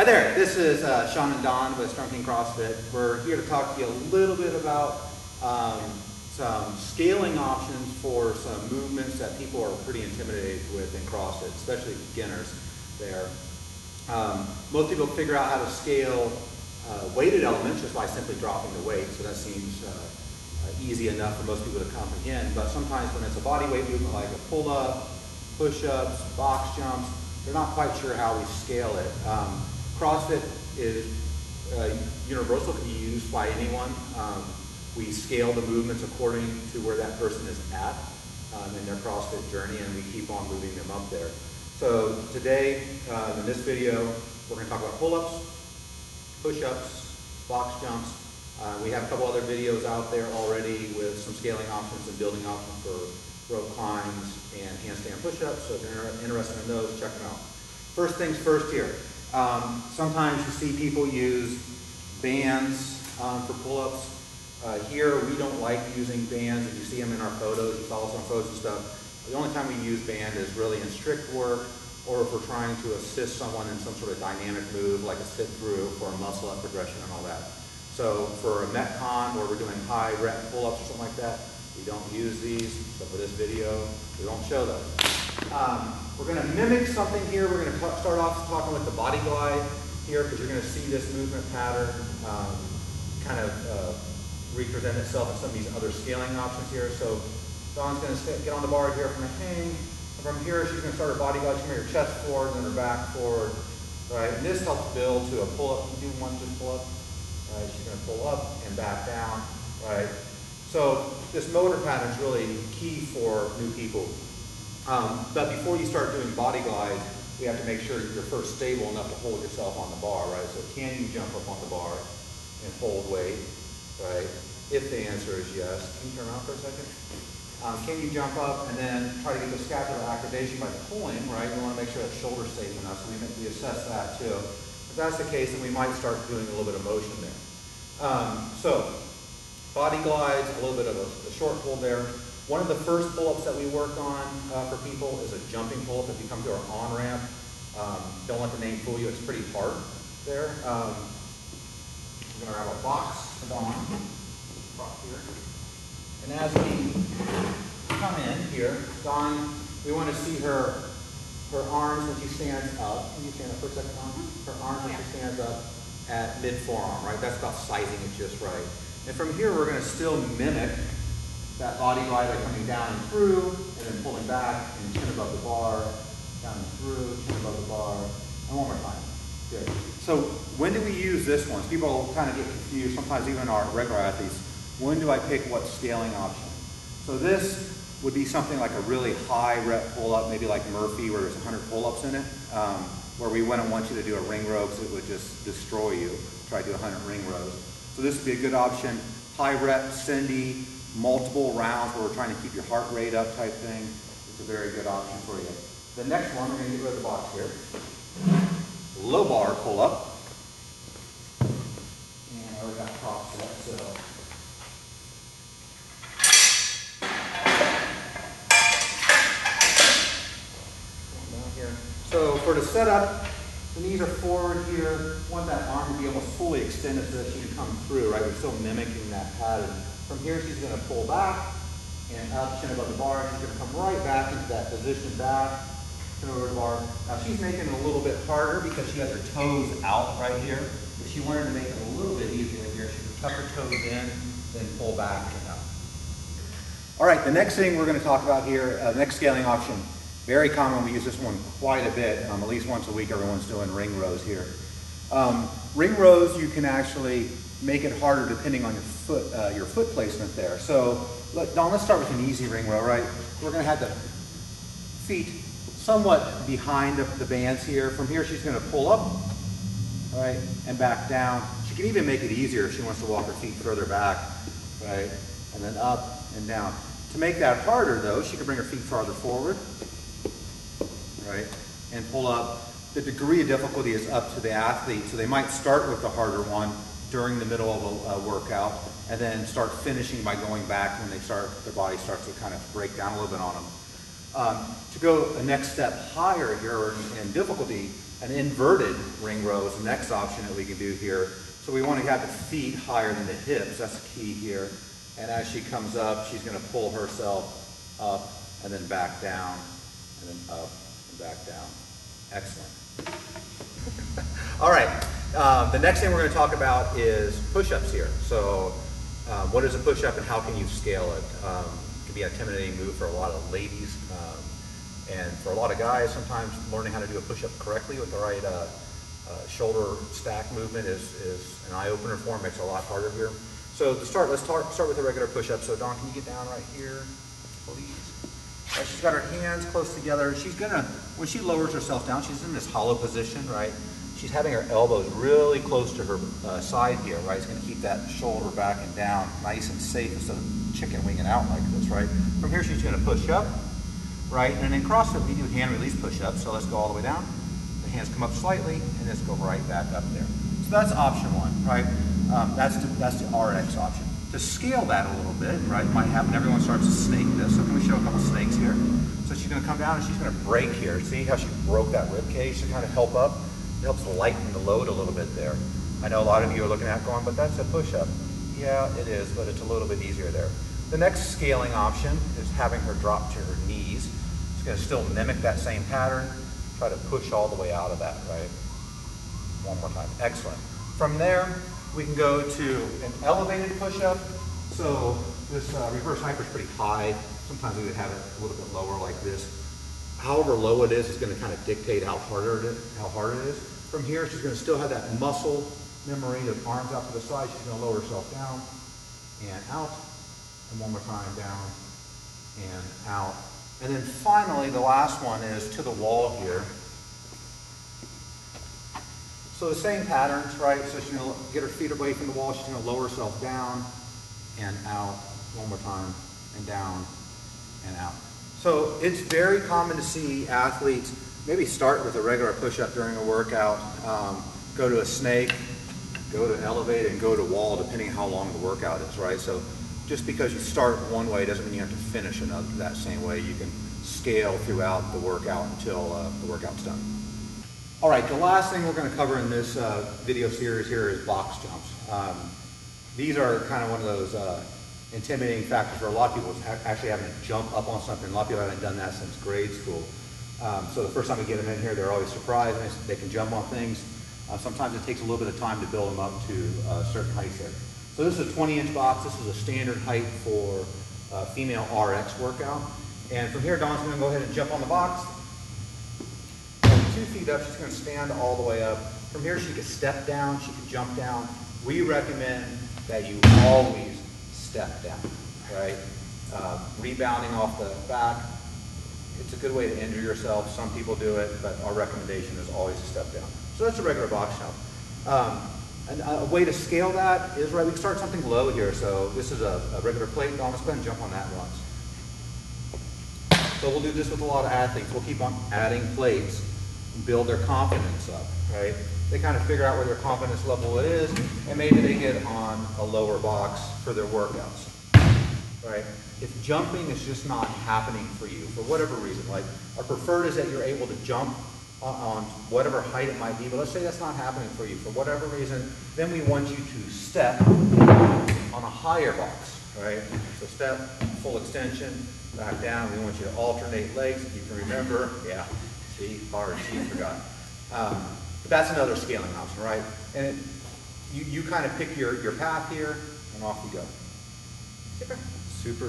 there, this is Sean and Don with Storm King CrossFit. We're here to talk to you a little bit about some scaling options for some movements that people are pretty intimidated with in CrossFit, especially beginners there. Most people figure out how to scale weighted elements just by simply dropping the weight, so that seems easy enough for most people to comprehend. But sometimes when it's a body weight movement like a pull-up, push-ups, box jumps, they're not quite sure how we scale it. CrossFit is universal, can be used by anyone. We scale the movements according to where that person is at in their CrossFit journey, and we keep on moving them up there. So today, in this video, we're going to talk about pull-ups, push-ups, box jumps. We have a couple other videos out there already with some scaling options and building options for rope climbs and handstand push-ups. So if you're interested in those, check them out. First things first here. Sometimes you see people use bands for pull-ups. Here we don't like using bands. If you see them in our photos, you follow some photos and stuff. The only time we use band is really in strict work, or if we're trying to assist someone in some sort of dynamic move like a sit through for a muscle up progression and all that. So for a Metcon where we're doing high rep pull-ups or something like that, we don't use these. So for this video, we won't show those. We're going to mimic something here. We're going to start off talking with the body glide here, because you're going to see this movement pattern kind of represent itself in some of these other scaling options here. So Dawn's going to get on the bar here from a hang. From here, she's going to start her body glide. She's going to bring her chest forward and then her back forward. Right? And this helps build to a pull-up. Do one just pull up. Right? She's going to pull up and back down. Right? So this motor pattern is really key for new people. But before you start doing body glide, we have to make sure you're first stable enough to hold yourself on the bar, right? So can you jump up on the bar and hold weight, right? If the answer is yes. Can you turn around for a second? Can you jump up and then try to get the scapular activation by pulling, right? We want to make sure that shoulder's safe enough, so we assess that too. If that's the case, then we might start doing a little bit of motion there. So body glides, a little bit of a short pull there. One of the first pull-ups that we worked on for people is a jumping pull-up. If you come to our on-ramp, don't let the name fool you, it's pretty hard there. We're going to have a box for Dawn, here. And as we come in here, Dawn, we want to see her arms when she stands up. Can you stand up for a second, Dawn? Her arms when she stands up at mid-forearm, right? That's about sizing it just right. And from here, we're going to still mimic that body glide by coming down and through, and then pulling back and chin above the bar, down and through, chin above the bar, and one more time. Good. So when do we use this one? People kind of get confused, sometimes even our regular athletes. When do I pick what scaling option? So this would be something like a really high rep pull-up, maybe like Murphy, where there's 100 pull-ups in it, where we wouldn't want you to do a ring row because it would just destroy you. Try to do 100 ring rows. So this would be a good option. High rep, Cindy, multiple rounds where we're trying to keep your heart rate up type thing. It's a very good option for you. The next one, we're going to get rid of the box here. Low bar pull up. And I already got props set, so. Down here. So for the setup, the knees are forward here. Want that arm to be almost fully extended so that she can come through, right? We're still mimicking that pattern. From here, she's going to pull back and up, chin above the bar. She's going to come right back into that position back, chin over the bar. Now she's making it a little bit harder because she has her toes out right here. If she wanted to make it a little bit easier here, she could tuck her toes in, then pull back and up. All right, the next thing we're going to talk about here, next scaling option. Very common, we use this one quite a bit. At least once a week, everyone's doing ring rows here. Ring rows, you can actually make it harder depending on your foot placement there. So, Dawn, let's start with an easy ring row, right? We're going to have the feet somewhat behind the bands here. From here, she's going to pull up, right, and back down. She can even make it easier if she wants to walk her feet further back, right, and then up and down. To make that harder, though, she can bring her feet farther forward, right, and pull up. The degree of difficulty is up to the athlete, so they might start with the harder one during the middle of a workout, and then start finishing by going back when their body starts to kind of break down a little bit on them. To go a next step higher here in difficulty, An inverted ring row is the next option that we can do here. So we want to have the feet higher than the hips. That's the key here. And as she comes up, she's going to pull herself up and then back down, and then up and back down. Excellent. All right. The next thing we're going to talk about is push-ups here. So what is a push-up and how can you scale it? It can be an intimidating move for a lot of ladies. And for a lot of guys, sometimes learning how to do a push-up correctly with the right shoulder stack movement is an eye-opener for them. Makes it a lot harder here. So to start, let's start with a regular push-up. So Dawn, can you get down right here, please? Right, she's got her hands close together. She's gonna, when she lowers herself down, she's in this hollow position, right? She's having her elbows really close to her side here, right? It's gonna keep that shoulder back and down, nice and safe instead of chicken winging out like this, right? From here, she's gonna push up, right? And in CrossFit, we do hand release push-ups. So let's go all the way down. The hands come up slightly, and let's go right back up there. So that's option one, right? That's the RX option. To scale that a little bit, right, might happen, everyone starts to snake this. So can we show a couple snakes here? So she's gonna come down and she's gonna break here. See how she broke that rib cage to kind of help up? It helps lighten the load a little bit there. I know a lot of you are looking at it going, but that's a push-up. Yeah, it is, but it's a little bit easier there. The next scaling option is having her drop to her knees. It's gonna still mimic that same pattern. Try to push all the way out of that, right? One more time, excellent. From there, we can go to an elevated push-up. So this reverse hyper is pretty high. Sometimes we would have it a little bit lower like this. However low it is going to kind of dictate how hard it is. From here, she's going to still have that muscle memory, the arms out to the side. She's going to lower herself down and out. And one more time, down and out. And then finally, the last one is to the wall here. So the same patterns, right? So she's going to get her feet away from the wall. She's going to lower herself down and out. One more time, and down and out. So it's very common to see athletes maybe start with a regular push-up during a workout, go to a snake, go to elevate, and go to wall, depending on how long the workout is, right? So just because you start one way doesn't mean you have to finish that same way. You can scale throughout the workout until the workout's done. All right, the last thing we're going to cover in this video series here is box jumps. These are kind of one of those intimidating factors for a lot of people, actually having to jump up on something. A lot of people haven't done that since grade school. So the first time we get them in here, they're always surprised. They can jump on things. Sometimes it takes a little bit of time to build them up to certain heights there. So this is a 20-inch box. This is a standard height for female RX workout. And from here, Dawn's going to go ahead and jump on the box. 2 feet up, she's going to stand all the way up. From here, she can step down, she can jump down. We recommend that you always step down, right? Rebounding off the back, it's a good way to injure yourself. Some people do it, but our recommendation is always to step down. So that's a regular box jump. And a way to scale that is, right, we can start something low here. So this is a regular plate. Dawn, let's go ahead and jump on that once. So we'll do this with a lot of athletes. We'll keep on adding plates and build their confidence up, right? They kind of figure out where their confidence level is, and maybe they get on a lower box for their workouts, right? If jumping is just not happening for you, for whatever reason, like our preferred is that you're able to jump on whatever height it might be, but let's say that's not happening for you for whatever reason, then we want you to step on a higher box, right? So step, full extension, back down. We want you to alternate legs, if you can remember. Yeah, see, hard, she forgot. But that's another scaling option, right? And you kind of pick your path here, and off you go. Super.